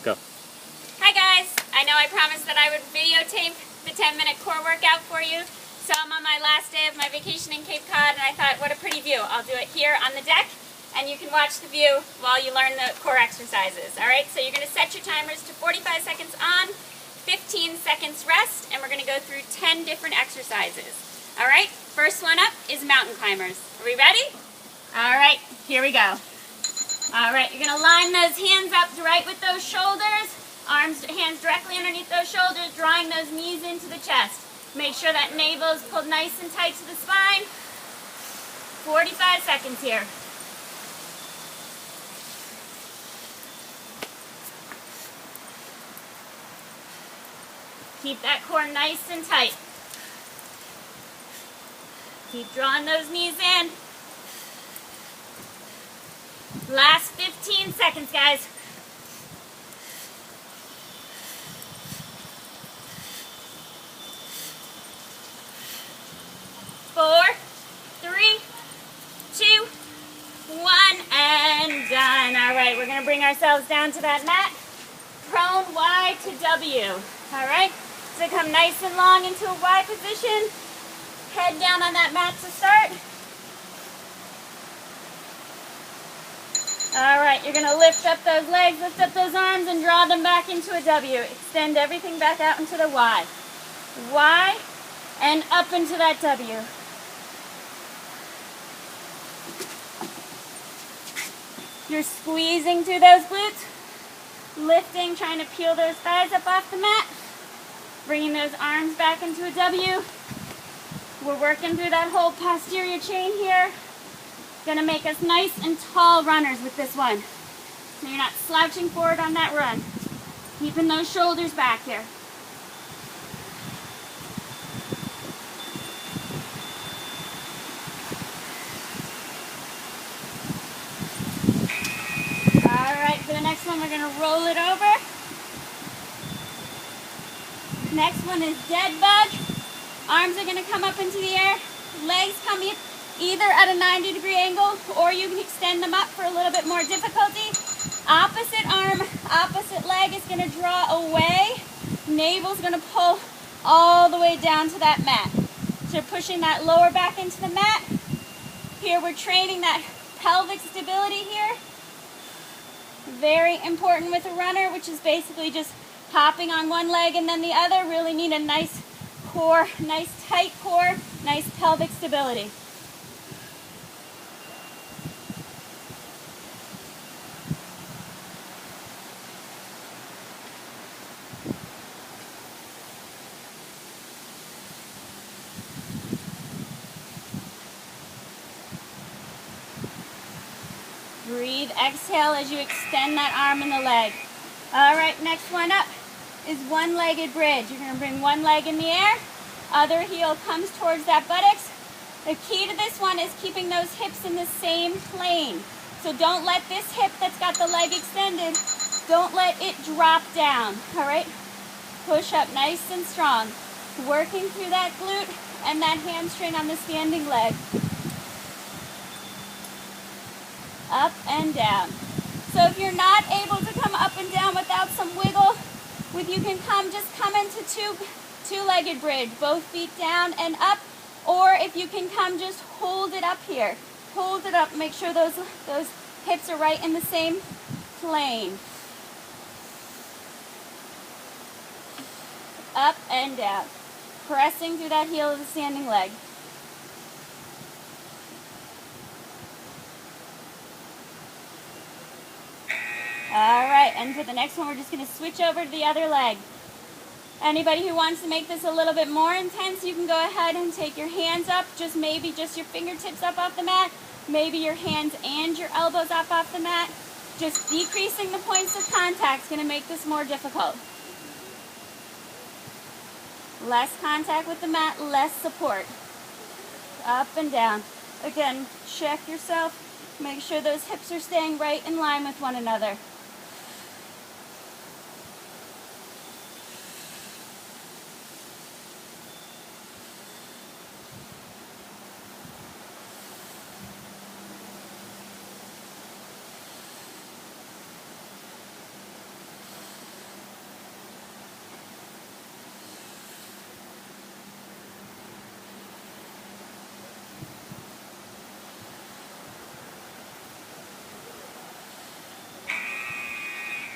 Go. Hi guys, I know I promised that I would videotape the 10-minute core workout for you. So I'm on my last day of my vacation in Cape Cod and I thought, what a pretty view. I'll do it here on the deck and you can watch the view while you learn the core exercises. Alright, so you're going to set your timers to 45 seconds on, 15 seconds rest, and we're going to go through 10 different exercises. Alright, first one up is mountain climbers. Are we ready? Alright, here we go. Alright, you're going to line those hands up right with those shoulders, hands directly underneath those shoulders, drawing those knees into the chest. Make sure that navel is pulled nice and tight to the spine. 45 seconds here. Keep that core nice and tight. Keep drawing those knees in. Last 15 seconds, guys. 4, 3, 2, 1, and done. All right, we're going to bring ourselves down to that mat. Prone Y to W. All right, so come nice and long into a Y position. Head down on that mat to start. All right, you're going to lift up those legs, lift up those arms, and draw them back into a W. Extend everything back out into the Y. Y, and up into that W. You're squeezing through those glutes, lifting, trying to peel those thighs up off the mat, bringing those arms back into a W. We're working through that whole posterior chain here. Gonna make us nice and tall runners with this one. So you're not slouching forward on that run. Keeping those shoulders back here. Alright, for the next one we're gonna roll it over. Next one is dead bug. Arms are gonna come up into the air. Legs come either at a 90-degree angle or you can extend them up for a little bit more difficulty. Opposite arm, opposite leg is going to draw away. Navel's going to pull all the way down to that mat. So you're pushing that lower back into the mat. Here we're training that pelvic stability here. Very important with a runner, which is basically just hopping on one leg and then the other. Really need a nice core, nice tight core, nice pelvic stability. Breathe, exhale as you extend that arm and the leg. All right, next one up is one-legged bridge. You're going to bring one leg in the air, other heel comes towards that buttocks. The key to this one is keeping those hips in the same plane. So don't let this hip that's got the leg extended, don't let it drop down, all right? Push up nice and strong. Working through that glute and that hamstring on the standing leg. Up and down. So if you're not able to come up and down without some wiggle, you can just come into two-legged bridge, both feet down and up, or if you can come, just hold it up here. Hold it up, make sure those hips are right in the same plane. Up and down. Pressing through that heel of the standing leg. All right, and for the next one, we're just going to switch over to the other leg. Anybody who wants to make this a little bit more intense, you can go ahead and take your hands up, maybe just your fingertips up off the mat, maybe your hands and your elbows up off the mat. Just decreasing the points of contact is going to make this more difficult. Less contact with the mat, less support. Up and down. Again, check yourself. Make sure those hips are staying right in line with one another.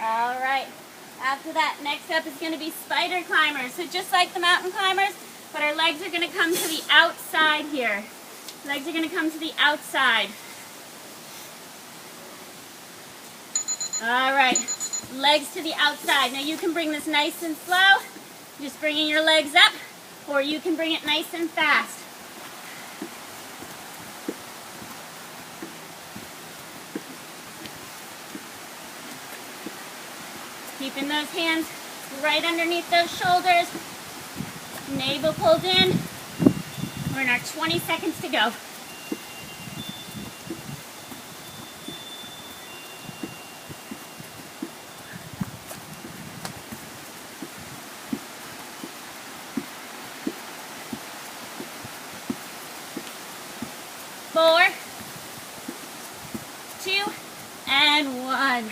All right. After that, next up is going to be spider climbers. So just like the mountain climbers, but our legs are going to come to the outside here. Legs are going to come to the outside. All right. Legs to the outside. Now you can bring this nice and slow, just bringing your legs up, or you can bring it nice and fast. Keeping those hands right underneath those shoulders, navel pulled in. We're in our 20 seconds to go. Four, two, and one.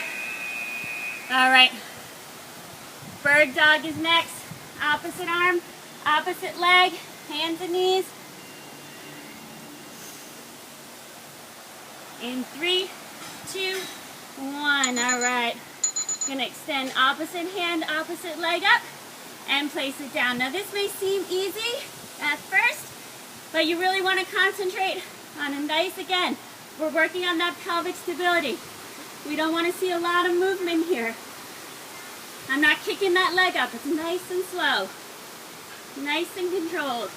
All right. Bird dog is next. Opposite arm, opposite leg, hands and knees. In 3, 2, 1. All right. Gonna extend opposite hand, opposite leg up, and place it down. Now this may seem easy at first, but you really want to concentrate on a nice, again, we're working on that pelvic stability. We don't want to see a lot of movement here. I'm not kicking that leg up. It's nice and slow. Nice and controlled.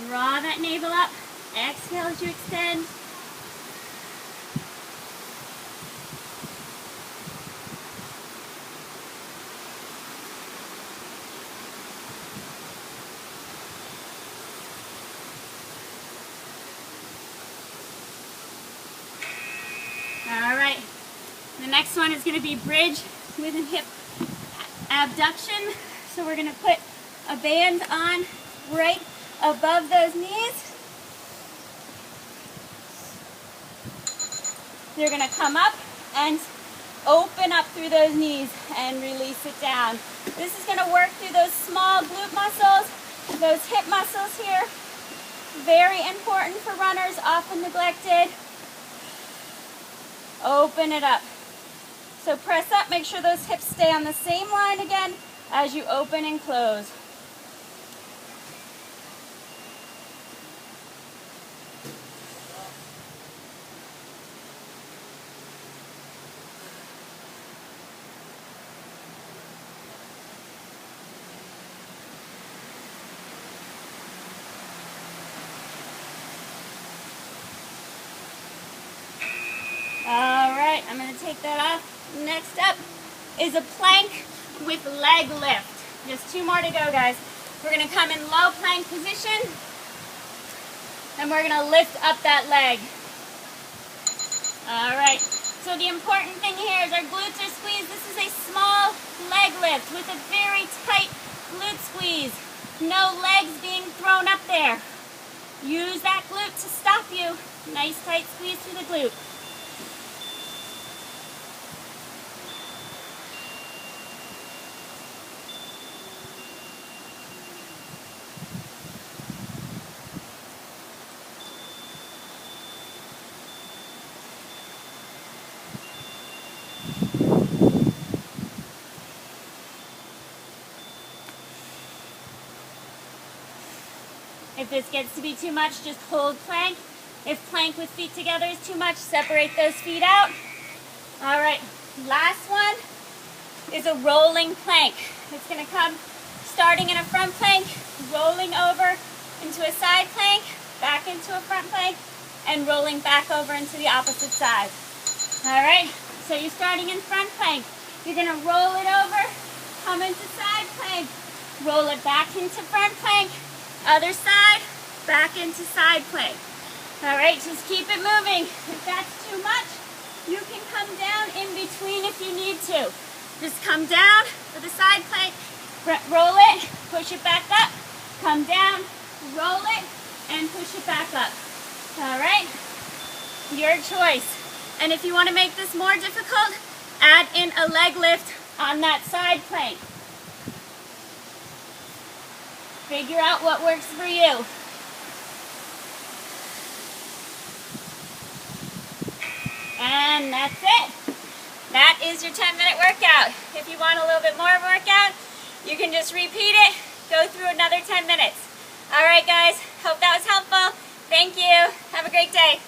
Draw that navel up. Exhale as you extend. All right. The next one is going to be bridge with a hip abduction. So we're going to put a band on right above those knees. You're going to come up and open up through those knees and release it down. This is going to work through those small glute muscles, those hip muscles here. Very important for runners, often neglected. Open it up. So press up, make sure those hips stay on the same line again as you open and close. All right, I'm going to take that off. Next up is a plank with leg lift. Just 2 more to go, guys. We're going to come in low plank position, and we're going to lift up that leg. All right, so the important thing here is our glutes are squeezed. This is a small leg lift with a very tight glute squeeze. No legs being thrown up there. Use that glute to stop you. Nice tight squeeze through the glute. If this gets to be too much, just hold plank. If plank with feet together is too much, separate those feet out. All right, last one is a rolling plank. It's going to come starting in a front plank, rolling over into a side plank, back into a front plank, and rolling back over into the opposite side. All right, so you're starting in front plank. You're going to roll it over, come into side plank, roll it back into front plank, other side, back into side plank. All right, just keep it moving. If that's too much, you can come down in between if you need to. Just come down for the side plank, roll it, push it back up, come down, roll it, and push it back up. All right, your choice. And if you want to make this more difficult, add in a leg lift on that side plank. Figure out what works for you. And And that's it. That is your 10-minute workout. If you want a little bit more workout, you can just repeat it, go through another 10 minutes. All right, guys, hope that was helpful. Thank you. Have a great day.